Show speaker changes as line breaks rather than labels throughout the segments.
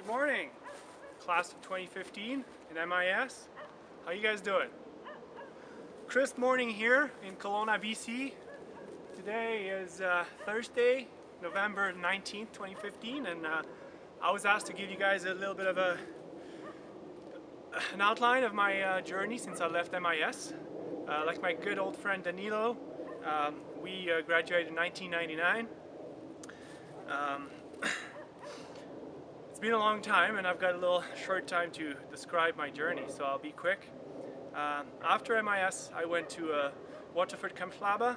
morning, class of 2015 in MIS. How you guys doing? Crisp morning here in Kelowna, BC. Today is Thursday, November 19th, 2015, and I was asked to give you guys a little bit of an outline of my journey since I left MIS. Like my good old friend Danilo, we graduated in 1999. It's been a long time and I've got a little short time to describe my journey, so I'll be quick. After MIS, I went to Waterford Kamhlaba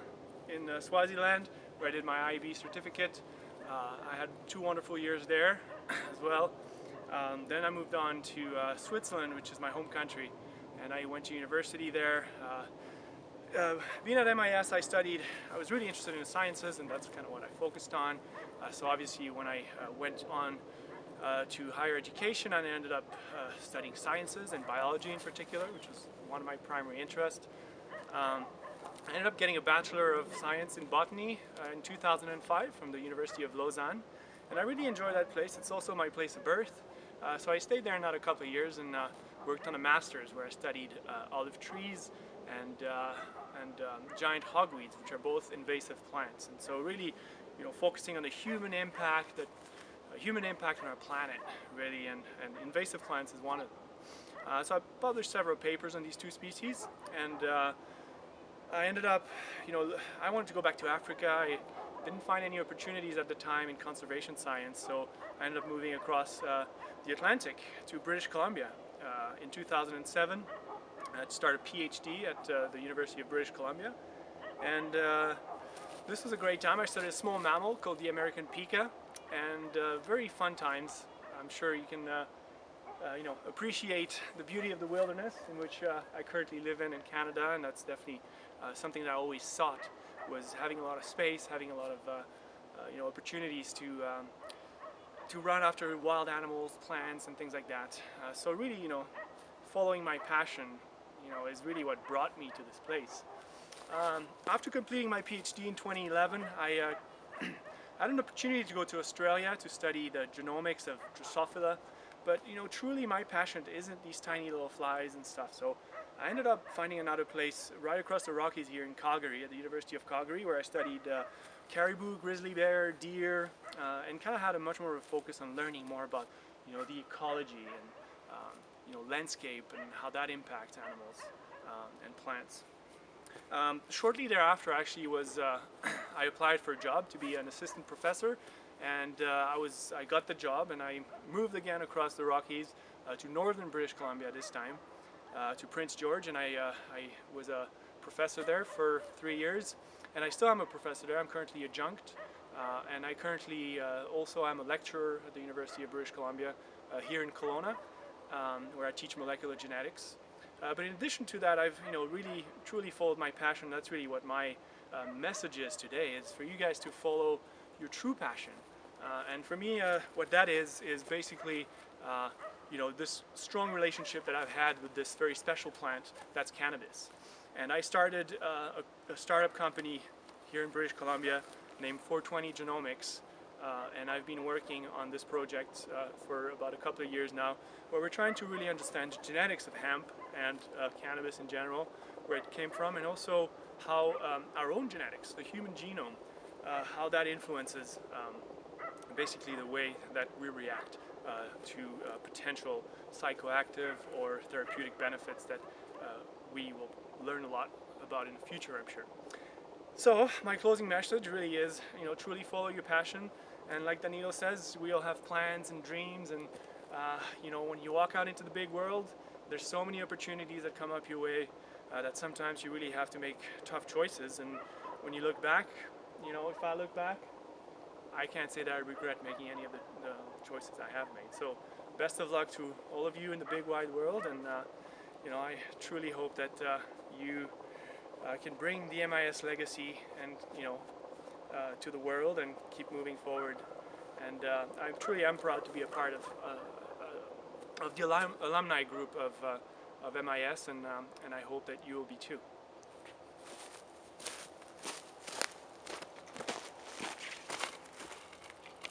in Swaziland, where I did my IB certificate. I had 2 wonderful years there as well. Then I moved on to Switzerland, which is my home country, and I went to university there. Being at MIS, I was really interested in the sciences, and that's kind of what I focused on. So obviously when I went on to higher education, I ended up studying sciences and biology in particular, which was one of my primary interests. I ended up getting a Bachelor of Science in Botany in 2005 from the University of Lausanne, and I really enjoy that place. It's also my place of birth. So I stayed there another couple of years and worked on a master's where I studied olive trees and giant hogweeds, which are both invasive plants. And so really, focusing on the human impact on our planet, really, and invasive plants is one of them. So I published several papers on these 2 species, and I ended up, I wanted to go back to Africa. I didn't find any opportunities at the time in conservation science, so I ended up moving across the Atlantic to British Columbia in 2007 to start a PhD at the University of British Columbia. And this was a great time. I studied a small mammal called the American pika, and very fun times. I'm sure you can appreciate the beauty of the wilderness in which I currently live in Canada, and that's definitely something that I always sought, was having a lot of space, having a lot of opportunities to run after wild animals, plants, and things like that. So really, following my passion, is really what brought me to this place. After completing my PhD in 2011, I had an opportunity to go to Australia to study the genomics of Drosophila, but truly my passion isn't these tiny little flies and stuff. So I ended up finding another place right across the Rockies here in Calgary, at the University of Calgary, where I studied caribou, grizzly bear, deer, and kind of had a much more of a focus on learning more about the ecology and landscape and how that impacts animals and plants. Shortly thereafter, actually, I applied for a job to be an assistant professor, and I got the job, and I moved again across the Rockies to northern British Columbia this time, to Prince George, and I was a professor there for 3 years, and I still am a professor there. I'm currently adjunct, and I currently also am a lecturer at the University of British Columbia here in Kelowna, where I teach molecular genetics. But in addition to that, I've really truly followed my passion. That's really what my message is today, is for you guys to follow your true passion. And for me, what that is basically this strong relationship that I've had with this very special plant, that's cannabis. And I started a startup company here in British Columbia named 420 Genomics, and I've been working on this project for about a couple of years now, where we're trying to really understand the genetics of hemp and cannabis in general, where it came from, and also how our own genetics, the human genome, how that influences basically the way that we react to potential psychoactive or therapeutic benefits that we will learn a lot about in the future, I'm sure. So my closing message really is, truly follow your passion. And like Danilo says, we all have plans and dreams, and when you walk out into the big world, there's so many opportunities that come up your way that sometimes you really have to make tough choices. And when you look back, if I look back, I can't say that I regret making any of the choices I have made. So best of luck to all of you in the big wide world, and I truly hope that you can bring the MIS legacy and to the world and keep moving forward. And I truly am proud to be a part of the alumni group of MIS, and I hope that you will be too.